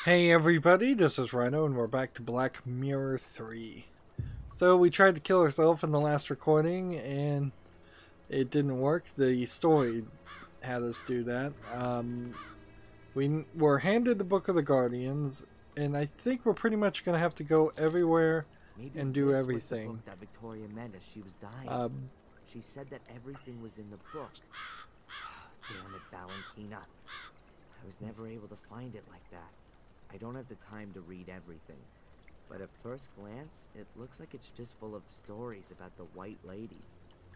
Hey everybody, this is Rydo and we're back to Black Mirror 3. So we tried to kill ourselves in the last recording and it didn't work. The story had us do that. We were handed the Book of the Guardians and I think we're pretty much going to have to go everywhere and do everything. Was the book that Victoria meant as she was dying. She said that everything was in the book. Damn it, Valentina. I was never able to find it like that. I don't have the time to read everything, but at first glance, it looks like it's just full of stories about the White Lady.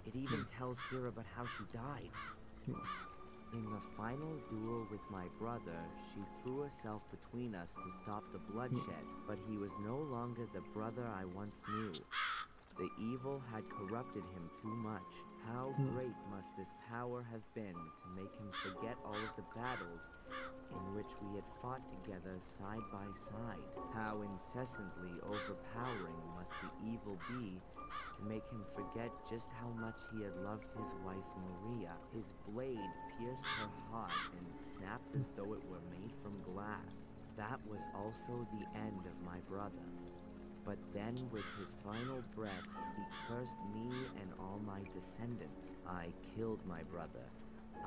It even tells here about how she died. In the final duel with my brother, she threw herself between us to stop the bloodshed, but he was no longer the brother I once knew. The evil had corrupted him too much. How great must this power have been to make him forget all of the battles in which we had fought together side by side. How incessantly overpowering must the evil be to make him forget just how much he had loved his wife Maria. His blade pierced her heart and snapped as though it were made from glass. That was also the end of my brother. But then with his final breath, he cursed me and all my descendants. I killed my brother.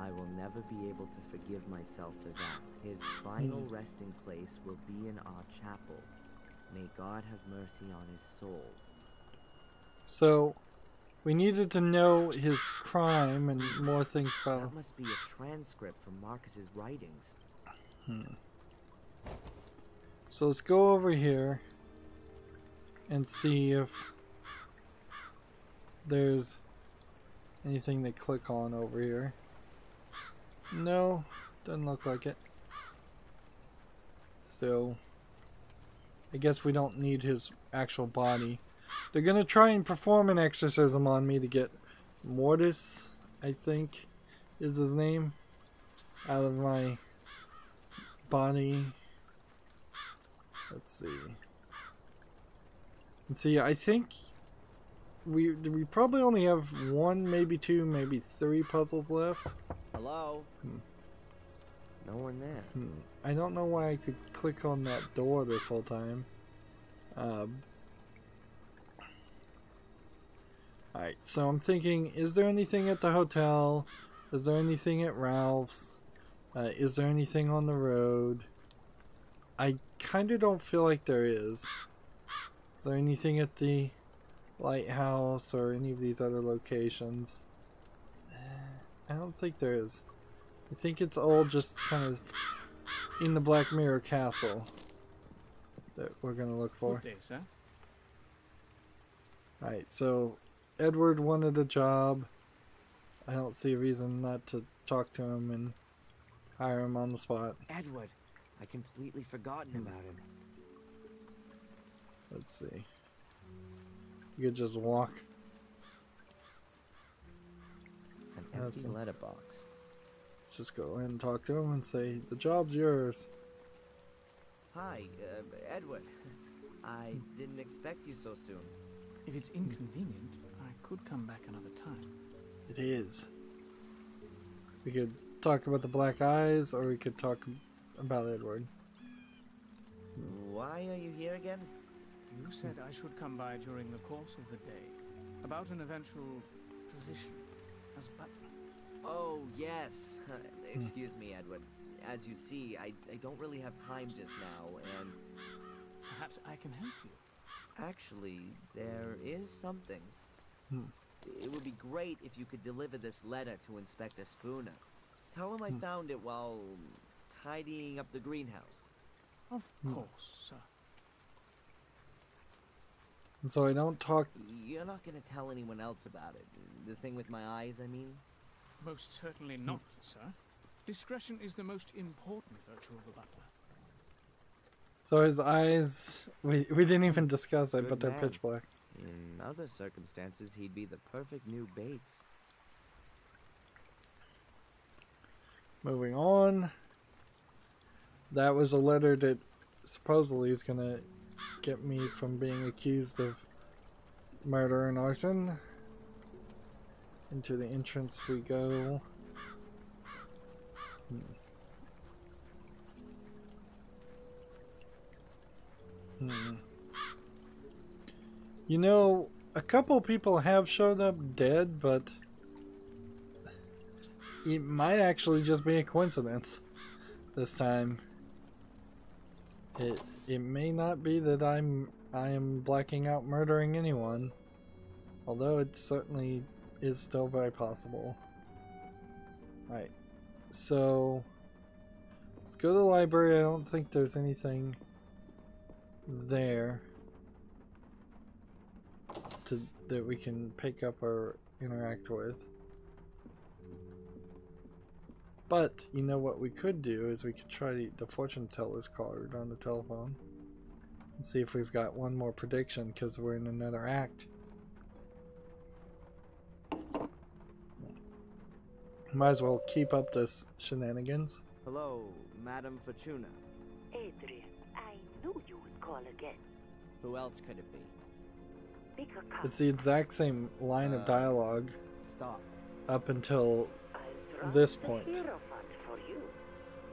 I will never be able to forgive myself for that. His final resting place will be in our chapel. May God have mercy on his soul. So, we needed to know his crime and more things about him. That must be a transcript from Marcus's writings. So let's go over here and see if there's anything to click on over here. No, doesn't look like it. So I guess we don't need his actual body. They're gonna try and perform an exorcism on me to get Mortis, I think is his name, out of my body. Let's see. And see, I think we probably only have one, maybe two, maybe three puzzles left. Hello? No one there. I don't know why I could click on that door this whole time. Alright, so I'm thinking, is there anything at the hotel? Is there anything at Ralph's? Is there anything on the road? I kind of don't feel like there is. Is there anything at the lighthouse or any of these other locations? I don't think there is. I think it's all just kind of in the Black Mirror castle that we're going to look for. Good day, sir. Alright, so Edward wanted a job. I don't see a reason not to talk to him and hire him on the spot. Edward. I completely forgotten about him. Let's see. You could just walk. An empty letterbox. Let's just go in and talk to him and say, the job's yours. Hi, Edward. I didn't expect you so soon. If it's inconvenient, I could come back another time. It is. We could talk about the black eyes, or we could talk about Edward. Why are you here again? You said I should come by during the course of the day, about an eventual position as butler. Oh, yes. Excuse me, Edward. As you see, I don't really have time just now, and... Perhaps I can help you. Actually, there is something. It would be great if you could deliver this letter to Inspector Spooner. Tell him I found it while tidying up the greenhouse. Of course, sir. And so I don't talk... You're not going to tell anyone else about it. The thing with my eyes, I mean? Most certainly not, sir. Discretion is the most important virtue of a butler. So his eyes... We didn't even discuss it, Good but they're man. pitch black. In other circumstances, he'd be the perfect new Bates. Moving on. That was a letter that supposedly is going to get me from being accused of murder and arson. Into the entrance we go. You know, a couple people have showed up dead, but it might actually just be a coincidence this time. It may not be that I am blacking out murdering anyone, although it certainly is still very possible. Alright, so let's go to the library. I don't think there's anything there that we can pick up or interact with. But, you know what we could do is we could try the fortune teller's card on the telephone and see if we've got one more prediction, because we're in another act. Might as well keep up this shenanigans. Hello, Madame Fortuna. Adrian, I knew you would call again. Who else could it be? It's the exact same line of dialogue. Stop. Up until this point. The Hierophant for you.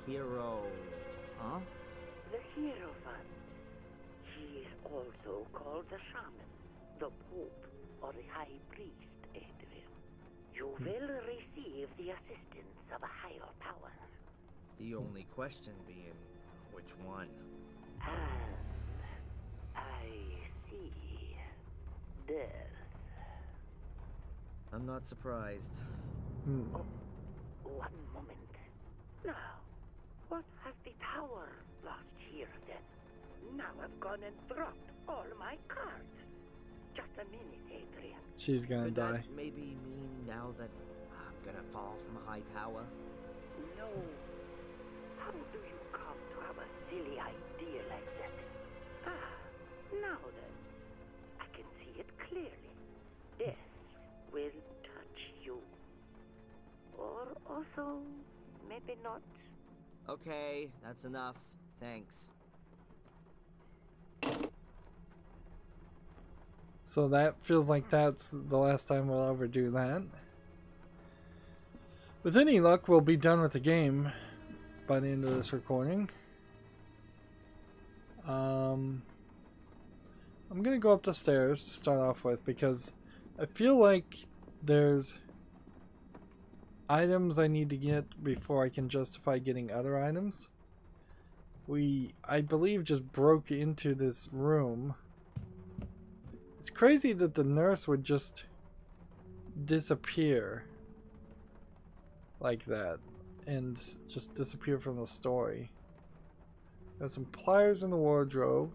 Hero, huh? The Hierophant. He is also called the Shaman, the Pope, or the High Priest, Adrian. You will receive the assistance of a higher power. The only question being, which one? And I see death. I'm not surprised. Oh, one moment. Now, what has the tower lost here then? Now I've gone and dropped all my cards. Just a minute, Adrian. She's gonna Could die. that maybe mean now that I'm gonna fall from a high tower? No. How do you come to have a silly idea like that? Ah, now then. I can see it clearly. Death will touch you. Or also, maybe not. Okay, that's enough. Thanks. So that feels like that's the last time we'll ever do that. With any luck, we'll be done with the game by the end of this recording. I'm gonna go up the stairs to start off with, because I feel like there's items I need to get before I can justify getting other items. I believe, just broke into this room. It's crazy that the nurse would just disappear like that and just disappear from the story. There's some pliers in the wardrobe.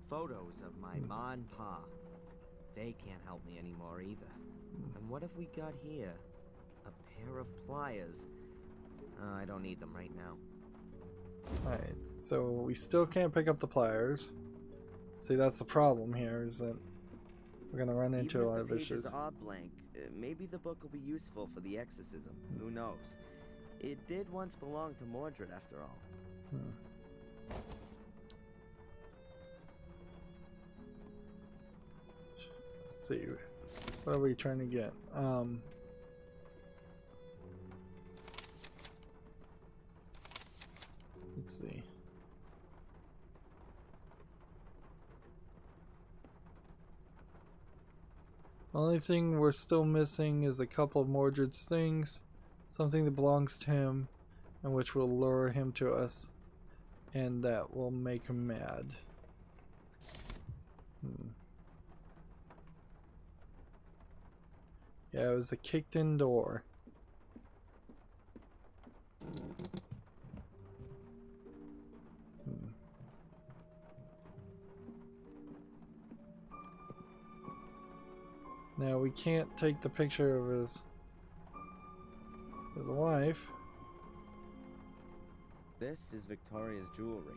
Photos of my ma and pa. They can't help me anymore either. And what have we got here? A pair of pliers. I don't need them right now. Alright, so we still can't pick up the pliers. See, that's the problem here, is that we're gonna run into a lot of issues. Even if the pages are blank, maybe the book will be useful for the exorcism. Who knows? It did once belong to Mordred, after all. Let's see. What are we trying to get? Let's see. Only thing we're still missing is a couple of Mordred's things, something that belongs to him, and which will lure him to us, and that will make him mad. Yeah, it was a kicked-in door. Now we can't take the picture of his wife. This is Victoria's jewelry.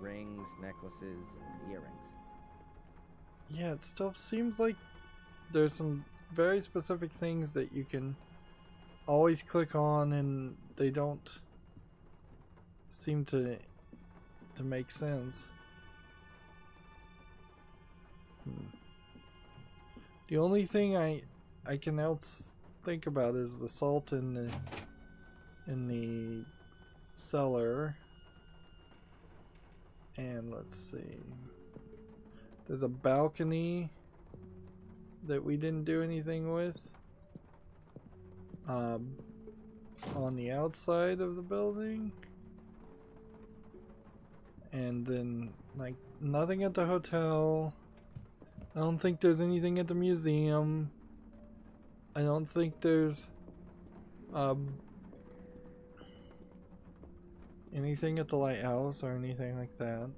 Rings, necklaces, and earrings. Yeah, it still seems like there's some very specific things that you can always click on, and they don't seem to make sense. The only thing I can else think about is the salt in the cellar. And let's see. There's a balcony that we didn't do anything with. On the outside of the building. And then, like, nothing at the hotel. I don't think there's anything at the museum. I don't think there's anything at the lighthouse or anything like that.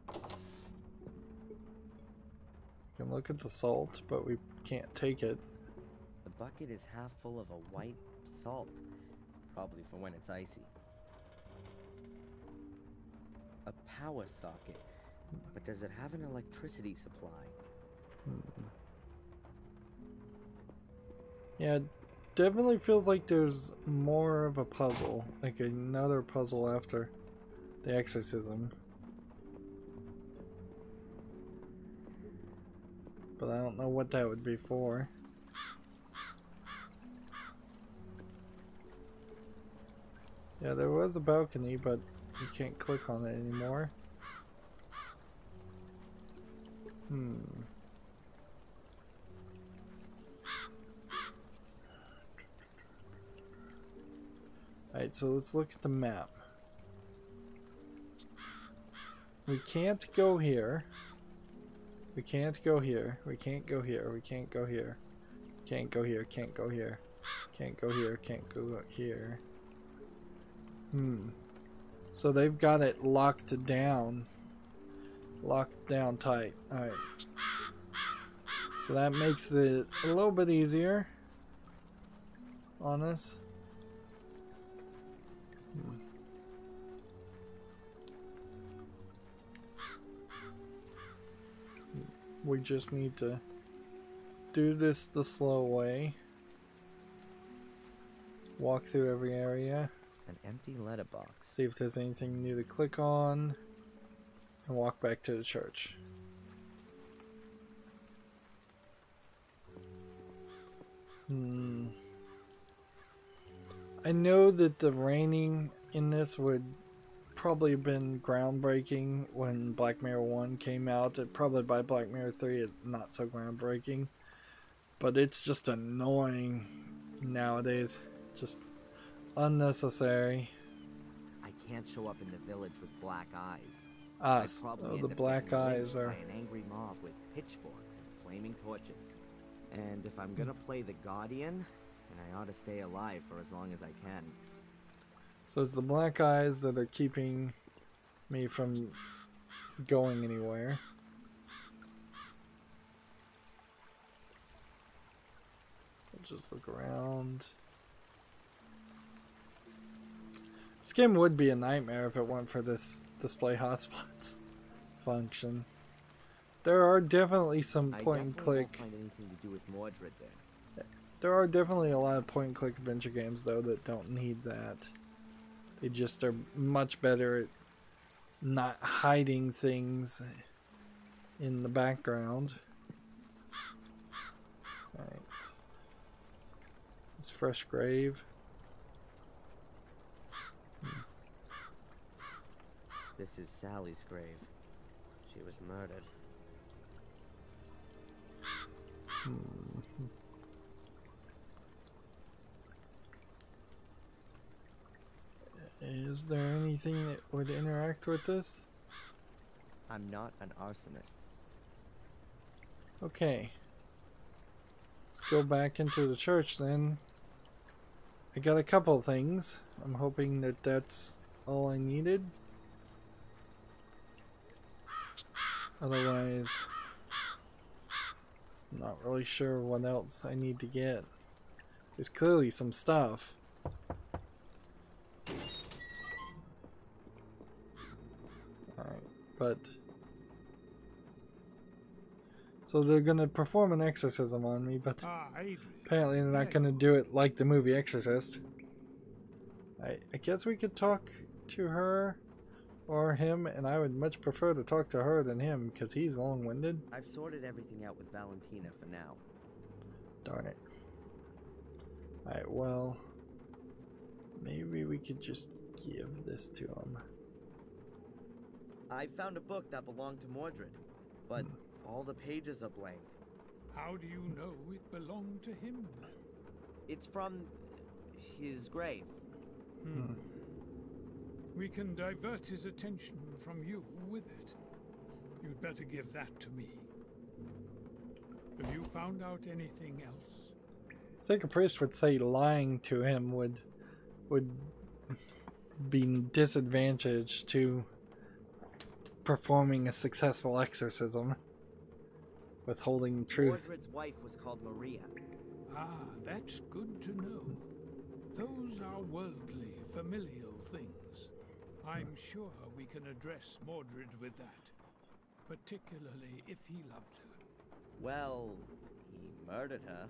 We can look at the salt, but we can't take it. The bucket is half full of a white salt, probably for when it's icy. A power socket, but does it have an electricity supply? Yeah, it definitely feels like there's more of a puzzle, like another puzzle after the exorcism. But I don't know what that would be for. Yeah, there was a balcony, but you can't click on it anymore. Alright, so let's look at the map. We can't go here. We can't go here. We can't go here. We can't go here. Can't go here. Can't go here. Can't go here. Can't go here. So they've got it locked down. Locked down tight. Alright. So that makes it a little bit easier on us. We just need to do this the slow way. Walk through every area. An empty letterbox. See if there's anything new to click on. And walk back to the church. I know that the raining in this would probably have been groundbreaking when Black Mirror 1 came out. Probably by Black Mirror 3 it's not so groundbreaking. But it's just annoying nowadays. Just unnecessary. I can't show up in the village with black eyes. Oh, the black eyes are... by an angry mob with pitchforks and flaming torches. And if I'm gonna play the Guardian, then I ought to stay alive for as long as I can. So it's the black eyes that are keeping me from going anywhere. I'll just look around. This game would be a nightmare if it weren't for this display hotspots function. There are definitely some point and click. I definitely won't find anything to do with Mordred there. There are definitely a lot of point and click adventure games though that don't need that. They just are much better at not hiding things in the background. Alright. It's fresh grave. This is Sally's grave. She was murdered. Is there anything that would interact with this? I'm not an arsonist. Okay. Let's go back into the church then. I got a couple things. I'm hoping that that's all I needed. Otherwise, I'm not really sure what else I need to get. There's clearly some stuff. Alright, but... So they're gonna perform an exorcism on me, but apparently they're not gonna do it like the movie Exorcist. I guess we could talk to her or him, and I would much prefer to talk to her than him because he's long-winded. I've sorted everything out with Valentina for now. Darn it. Alright, well, maybe we could just give this to him. I found a book that belonged to Mordred, but all the pages are blank. How do you know it belonged to him, then? It's from his grave. We can divert his attention from you with it. You'd better give that to me. Have you found out anything else? I think a priest would say lying to him would be disadvantaged to performing a successful exorcism. Withholding truth. Mordred's wife was called Maria. Ah, that's good to know. Those are worldly, familial things. I'm sure we can address Mordred with that, particularly if he loved her. Well, he murdered her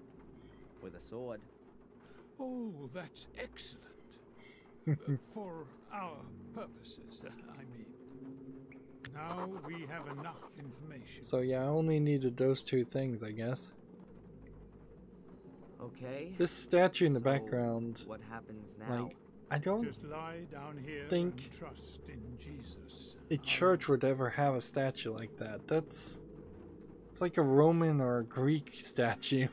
with a sword. Oh, that's excellent. For our purposes, I mean. Now we have enough information. So yeah, I only needed those two things, I guess. Okay. This statue in the background, What happens now? like, I don't Just lie down here think and trust in Jesus. a church would ever have a statue like that. It's like a Roman or a Greek statue.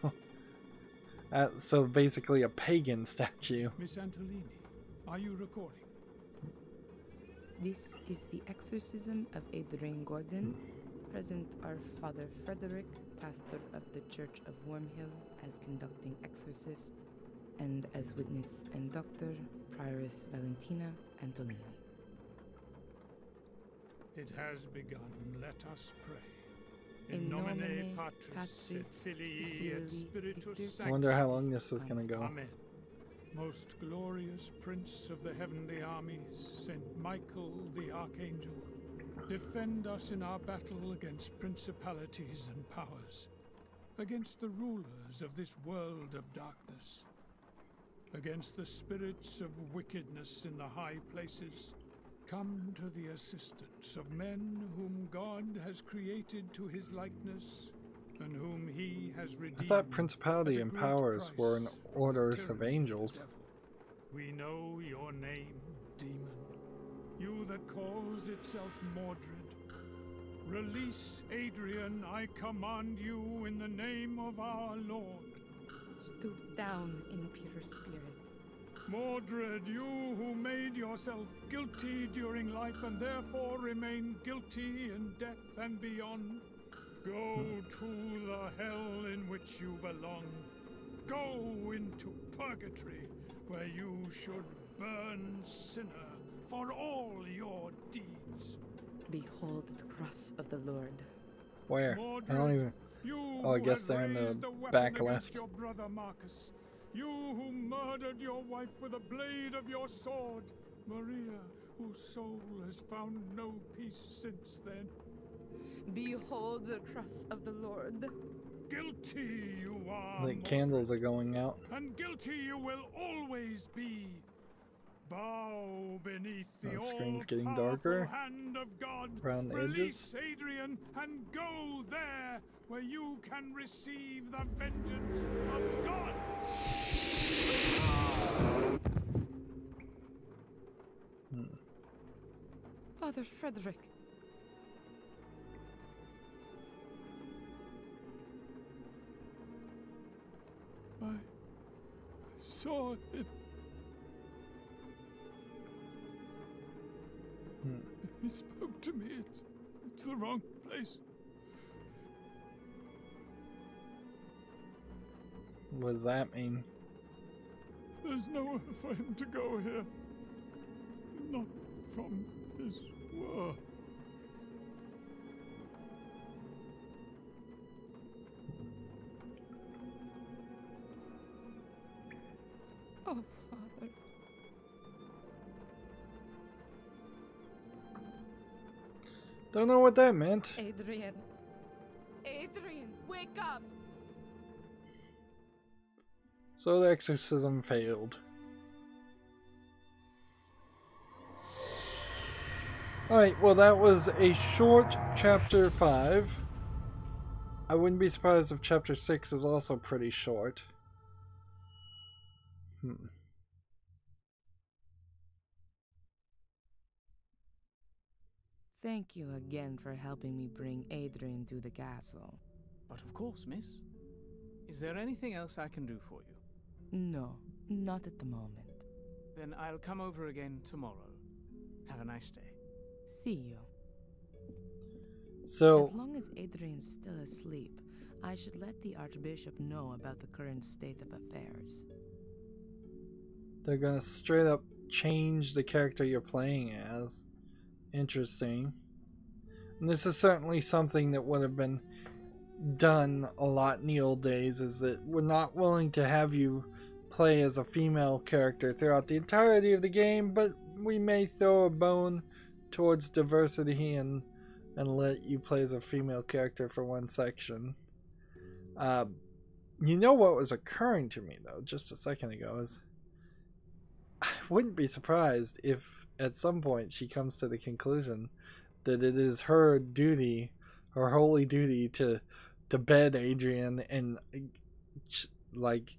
So basically a pagan statue. Miss Antolini, are you recording? This is the exorcism of Adrian Gordon. Present are Father Frederick, pastor of the Church of Wormhill, as conducting exorcist, and as witness and doctor, Prioress Valentina Antolini. It has begun. Let us pray. In nomine Patris, et Filii, et Spiritus I wonder how long this is gonna go. Amen. Most glorious Prince of the heavenly armies, Saint Michael the Archangel, defend us in our battle against principalities and powers, against the rulers of this world of darkness, against the spirits of wickedness in the high places. Come to the assistance of men whom God has created to his likeness, and whom he has redeemed. I thought principality at a and great powers price were an from orders of tyranny angels. the devil. We know your name, demon, you that calls itself Mordred. Release Adrian, I command you in the name of our Lord. Stoop down, impure spirit. Mordred, you who made yourself guilty during life and therefore remain guilty in death and beyond, go to the hell in which you belong. Go into purgatory, where you should burn sinner for all your deeds. Behold the cross of the Lord. Where? Mordred, I don't even... you Oh, I guess who they're in the raised a weapon back against left. Your brother Marcus, you who murdered your wife with the blade of your sword, Maria, whose soul has found no peace since then. Behold the cross of the Lord. Guilty you are, The Mordred, candles are going out. and guilty you will always be. Bow beneath the screen's getting all-powerful darker hand of God. around the Release edges. Adrian and go there where you can receive the vengeance of God. Father Frederick. I saw it. He spoke to me. It's the wrong place. What does that mean? There's nowhere for him to go here. Not from his world. Oh, Father. Don't know what that meant. Adrian. Adrian, wake up! So the exorcism failed. Alright, well that was a short chapter 5. I wouldn't be surprised if chapter 6 is also pretty short. Hmm. Thank you again for helping me bring Adrian to the castle. But of course, miss. Is there anything else I can do for you? No, not at the moment. Then I'll come over again tomorrow. Have a nice day. See you. So, As long as Adrian's still asleep, I should let the Archbishop know about the current state of affairs. they're gonna straight up change the character you're playing as. Interesting. And this is certainly something that would have been done a lot in the old days, is that we're not willing to have you play as a female character throughout the entirety of the game, but we may throw a bone towards diversity and let you play as a female character for one section. You know what was occurring to me though just a second ago is I wouldn't be surprised if at some point she comes to the conclusion that it is her duty, her holy duty, to bed Adrian and like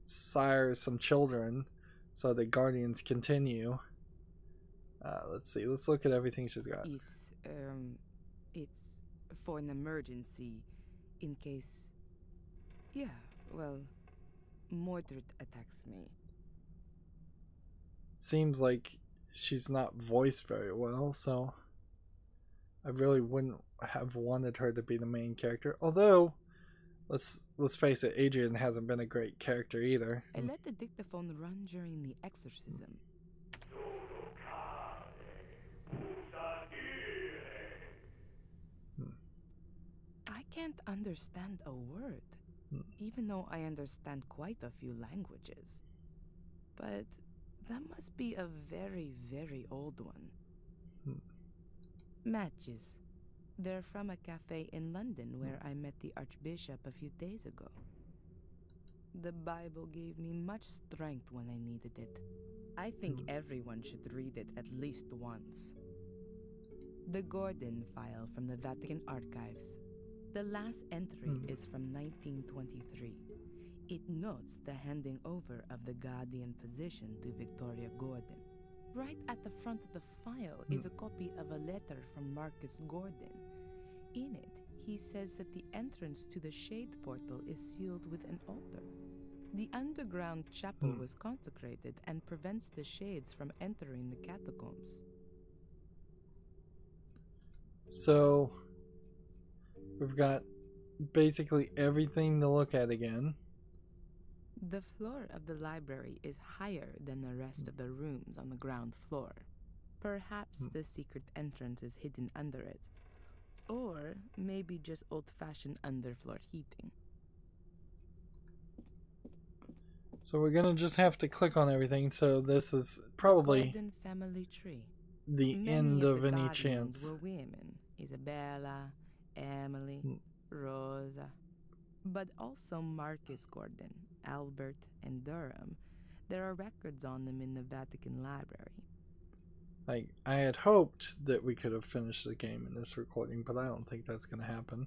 sire some children so that Guardians continue. Let's see, let's look at everything she's got. It's for an emergency, in case, yeah, well, Mordred attacks me. Seems like she's not voiced very well, so I really wouldn't have wanted her to be the main character. Although, let's face it, Adrian hasn't been a great character either. I let the dictaphone run during the exorcism. I can't understand a word, even though I understand quite a few languages. But that must be a very, very old one. Matches. They're from a cafe in London where I met the Archbishop a few days ago. The Bible gave me much strength when I needed it. I think everyone should read it at least once. The Gordon file from the Vatican Archives. The last entry is from 1923. It notes the handing over of the guardian position to Victoria Gordon. Right at the front of the file is a copy of a letter from Marcus Gordon. In it, he says that the entrance to the Shade Portal is sealed with an altar. The underground chapel was consecrated and prevents the shades from entering the catacombs. So, we've got basically everything to look at again. The floor of the library is higher than the rest of the rooms on the ground floor. Perhaps the secret entrance is hidden under it. Or maybe just old-fashioned underfloor heating. So we're gonna just have to click on everything, so this is probably Gordon family tree. the Many end of the any guardians chance. were women. Isabella, Emily, Rosa. But also Marcus Gordon, Albert, and Durham. There are records on them in the Vatican Library. Like, I had hoped that we could have finished the game in this recording, but I don't think that's gonna happen.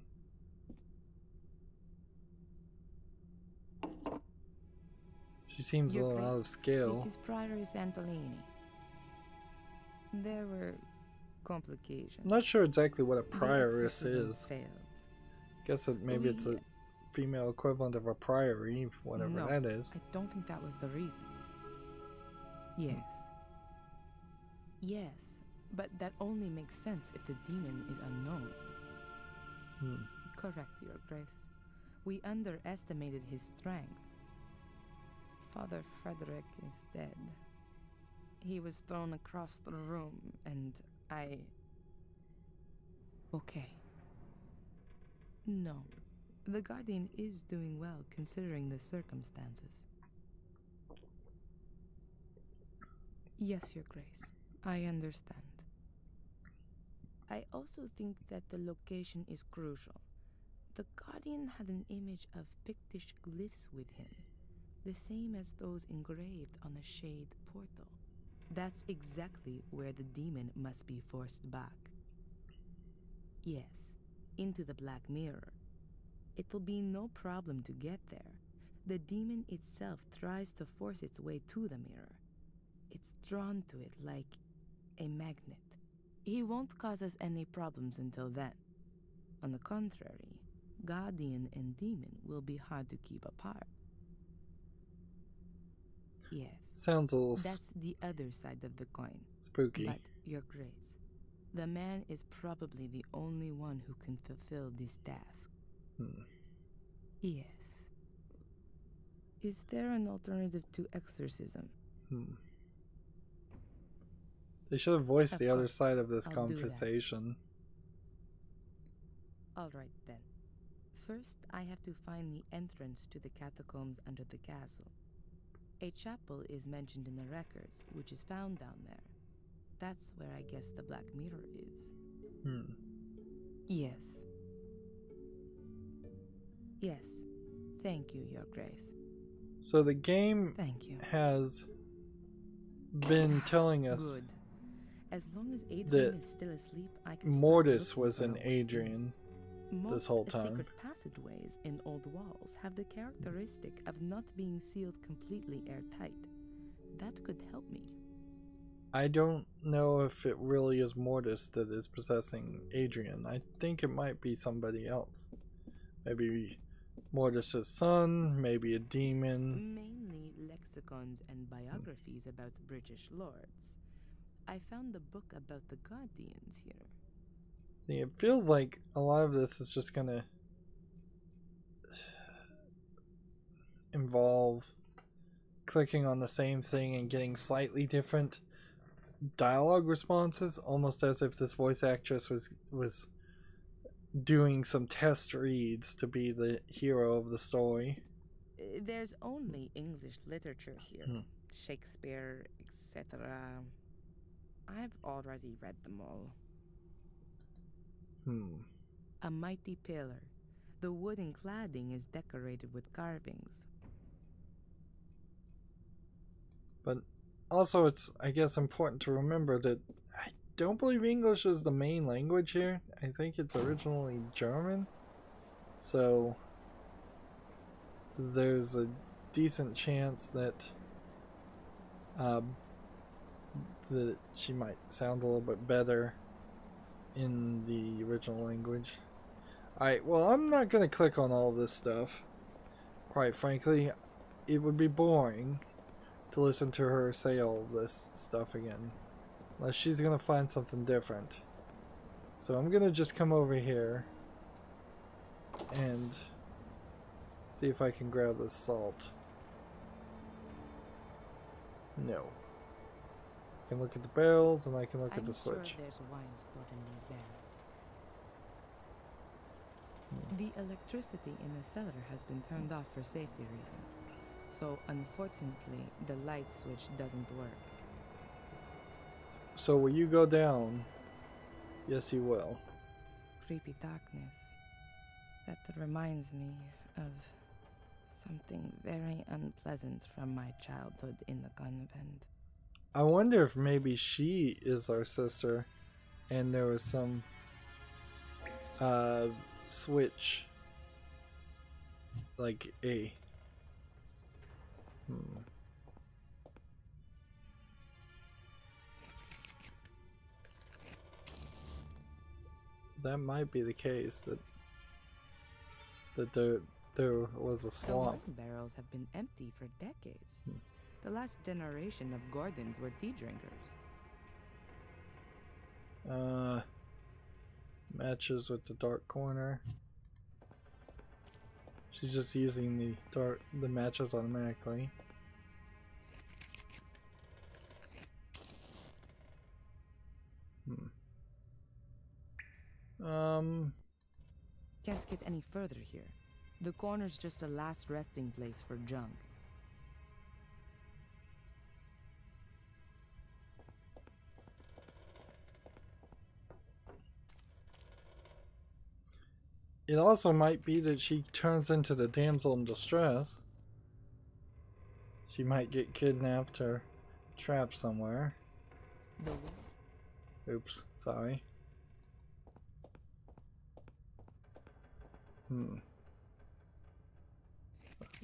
She seems a Your little out of Grace, scale. This is Prioress Antolini. There were complications. I'm not sure exactly what a The prioress exorcism is. failed. Guess it maybe it's a female equivalent of a priory, whatever No, that is. I don't think that was the reason. Yes. Yes, but that only makes sense if the demon is unknown. Correct, Your Grace. We underestimated his strength. Father Frederick is dead. He was thrown across the room, and I... Okay. No. The Guardian is doing well considering the circumstances. Yes, Your Grace. I understand. I also think that the location is crucial. The Guardian had an image of Pictish glyphs with him, the same as those engraved on the Shade Portal. That's exactly where the demon must be forced back. Yes, into the Black Mirror. It'll be no problem to get there. The demon itself tries to force its way to the mirror. It's drawn to it like a magnet. He won't cause us any problems until then. On the contrary, guardian and demon will be hard to keep apart. Yes. Sounds a little That's the other side of the coin. spooky. But, Your Grace, the man is probably the only one who can fulfill this task. Yes. Is there an alternative to exorcism? They should have voiced Of the other course, side of this I'll do that. conversation. All right, then. First, I have to find the entrance to the catacombs under the castle. A chapel is mentioned in the records, which is found down there. That's where I guess the Black Mirror is. Yes. Yes. Thank you, Your Grace. So the game Thank you. has been telling us Good. As long as Adrian that is still asleep, I can start Mortis looking was for in a way in. Adrian this Most whole time. secret passageways in old walls have the characteristic of not being sealed completely airtight. That could help me. I don't know if it really is Mortis that is possessing Adrian. I think it might be somebody else. Maybe Mortis' son, maybe a demon. Mainly lexicons and biographies about British lords. I found the book about the Guardians here. See, it feels like a lot of this is just gonna involve clicking on the same thing and getting slightly different dialogue responses, almost as if this voice actress was doing some test reads to be the hero of the story. There's only English literature here. Shakespeare, etc. I've already read them all. A mighty pillar. The wooden cladding is decorated with carvings. But also it's, I guess, important to remember that I don't believe English is the main language here. I think it's originally German. So there's a decent chance that that she might sound a little bit better in the original language. Alright, well, I'm not going to click on all this stuff. Quite frankly, it would be boring to listen to her say all this stuff again. Unless she's going to find something different. So I'm going to just come over here and see if I can grab this salt. No. I can look at the barrels and I can look at the switch. I'm sure there's wine stored in these barrels. The electricity in the cellar has been turned off for safety reasons. So unfortunately, the light switch doesn't work. So will you go down? Yes, you will. Creepy darkness. That reminds me of something very unpleasant from my childhood in the convent. I wonder if maybe she is our sister and there was some switch, like a that might be the case, that there was a swamp. The wine barrels have been empty for decades. The last generation of Gordons were tea drinkers. Matches with the dark corner. She's just using the matches automatically. Can't get any further here. The corner's just a last resting place for junk. It also might be that she turns into the damsel in distress. She might get kidnapped or trapped somewhere. Oops, sorry.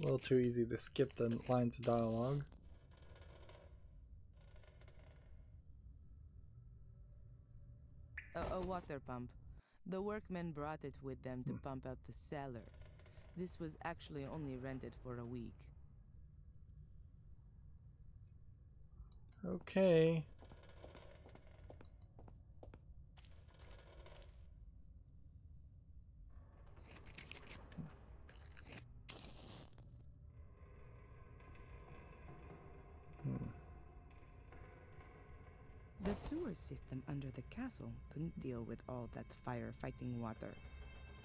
A little too easy to skip the lines of dialogue. A water pump. The workmen brought it with them to pump out the cellar. This was actually only rented for a week. Okay. The sewer system under the castle couldn't deal with all that firefighting water.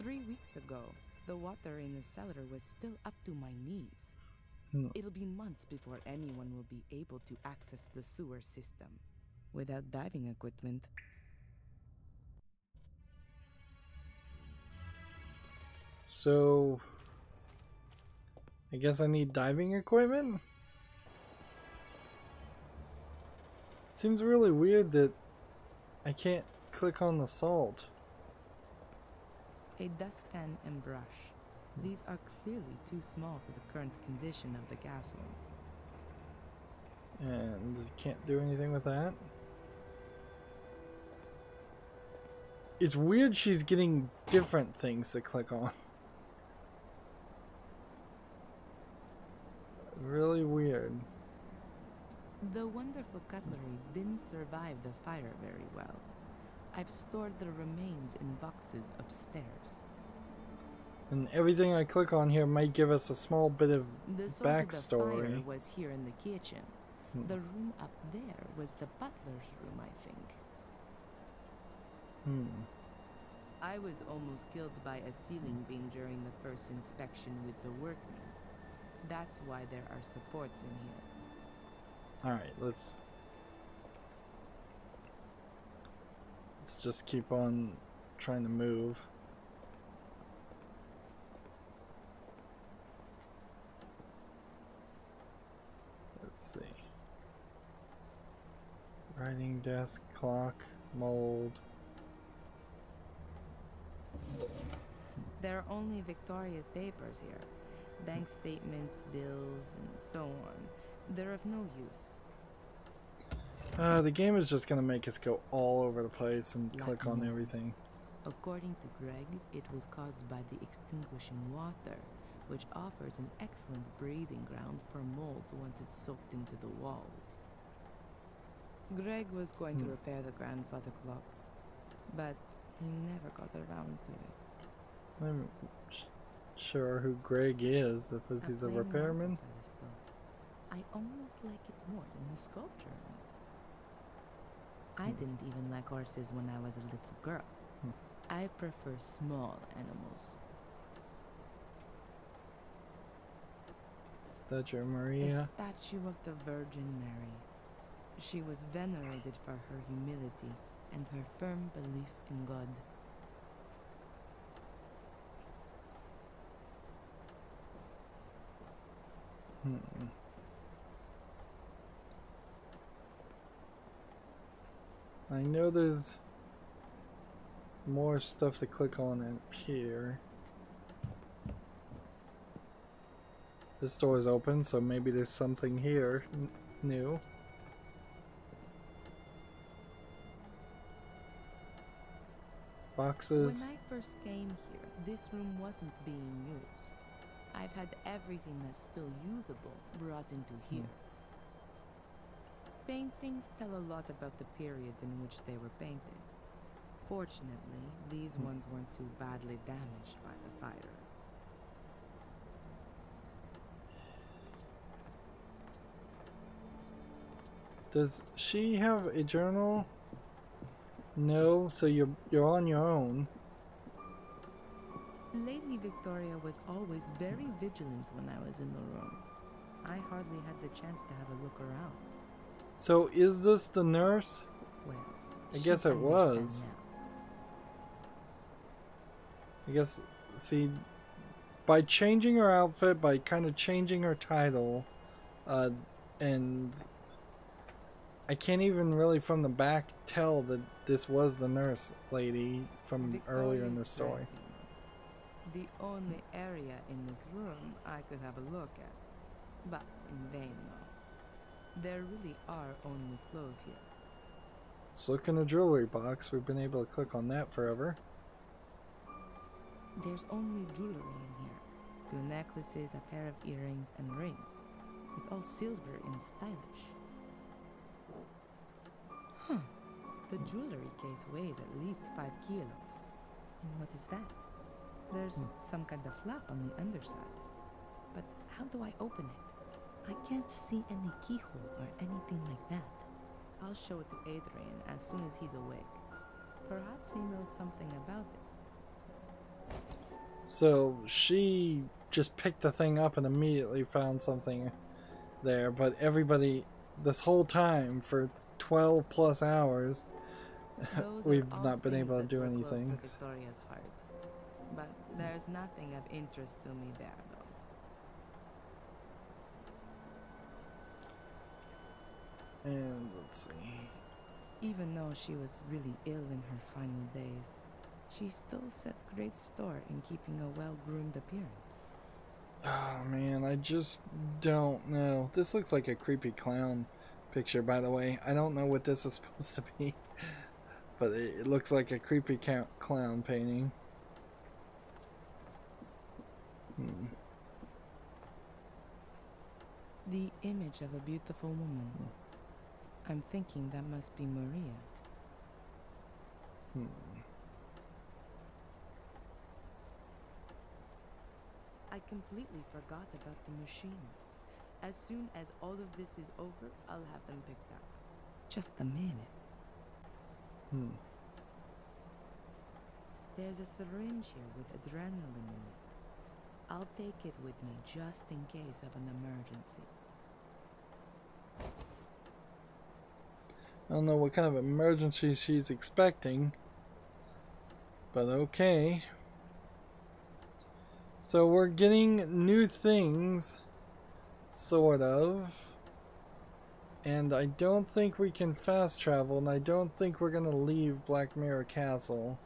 3 weeks ago, the water in the cellar was still up to my knees. It'll be months before anyone will be able to access the sewer system without diving equipment. So, I guess I need diving equipment? Seems really weird that I can't click on the salt. A dustpan and brush. These are clearly too small for the current condition of the castle. And can't do anything with that. It's weird she's getting different things to click on. Really weird. The wonderful cutlery didn't survive the fire very well. I've stored the remains in boxes upstairs. And everything I click on here might give us a small bit of the source backstory. Of the fire was here in the kitchen. The room up there was the butler's room, I think. I was almost killed by a ceiling beam during the first inspection with the workmen. That's why there are supports in here. Alright, let's just keep on trying to move. Let's see. Writing desk, clock, mold. There are only Victoria's papers here. Bank statements, bills, and so on. They're of no use. The game is just gonna make us go all over the place and click on mold. everything. According to Greg, it was caused by the extinguishing water, which offers an excellent breeding ground for molds once it's soaked into the walls. Greg was going to repair the grandfather clock, but he never got around to it. I'm sure who Greg is, if he's the repairman. I almost like it more than the sculpture on it. I didn't even like horses when I was a little girl. I prefer small animals. Statue of Maria. A statue of the Virgin Mary. She was venerated for her humility and her firm belief in God. I know there's more stuff to click on in here. This door is open, so maybe there's something here new. Boxes. When I first came here, this room wasn't being used. I've had everything that's still usable brought into here. Paintings tell a lot about the period in which they were painted. Fortunately, these ones weren't too badly damaged by the fire. Does she have a journal? No, so you're on your own. Lady Victoria was always very vigilant when I was in the room. I hardly had the chance to have a look around. So is this the nurse? Well, I guess it was. now. I guess, see, by changing her outfit, by kind of changing her title, and I can't even really from the back tell that this was the nurse lady from earlier in the story. The only area in this room I could have a look at. But in vain, though. There really are only clothes here. Let's look in the jewelry box. We've been able to click on that forever. There's only jewelry in here. 2 necklaces, a pair of earrings, and rings. It's all silver and stylish. Huh. The jewelry case weighs at least 5 kilos. And what is that? There's some kind of flap on the underside. But how do I open it? I can't see any keyhole or anything like that. I'll show it to Adrian as soon as he's awake. Perhaps he knows something about it. So she just picked the thing up and immediately found something there, but everybody this whole time for 12 plus hours we've not been able to do anything. To Victoria's heart. But there's nothing of interest to me there, though. And let's see. Even though she was really ill in her final days, she still set great store in keeping a well-groomed appearance. Oh man, I just don't know. This looks like a creepy clown picture, by the way. I don't know what this is supposed to be, but it looks like a creepy clown painting. The image of a beautiful woman. I'm thinking that must be Maria. I completely forgot about the machines. As soon as all of this is over, I'll have them picked up. Just a minute. There's a syringe here with adrenaline in it. I'll take it with me just in case of an emergency. I don't know what kind of emergency she's expecting, but okay. So we're getting new things, sort of, and I don't think we can fast travel, and I don't think we're gonna leave Black Mirror Castle,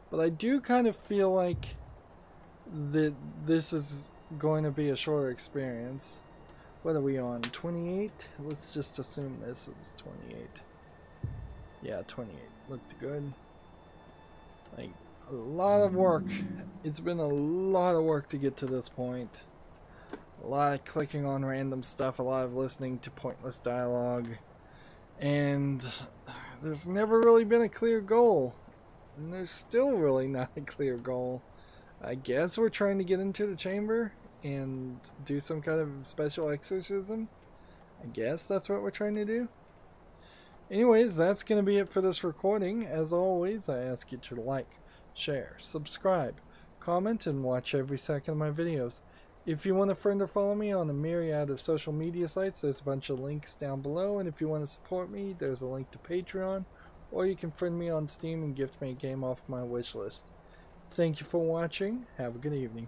but I do kind of feel like that this is going to be a shorter experience. What are we on? 28? Let's just assume this is 28. Yeah, 28. Looked good. Like, a lot of work. It's been a lot of work to get to this point. A lot of clicking on random stuff, a lot of listening to pointless dialogue. And there's never really been a clear goal. And there's still really not a clear goal. I guess we're trying to get into the chamber and do some kind of special exorcism. I guess that's what we're trying to do. Anyways, that's going to be it for this recording. As always, I ask you to like, share, subscribe, comment, and watch every second of my videos. If you want to friend or follow me on a myriad of social media sites, there's a bunch of links down below. And if you want to support me, there's a link to Patreon. Or you can friend me on Steam and gift me a game off my wish list. Thank you for watching. Have a good evening.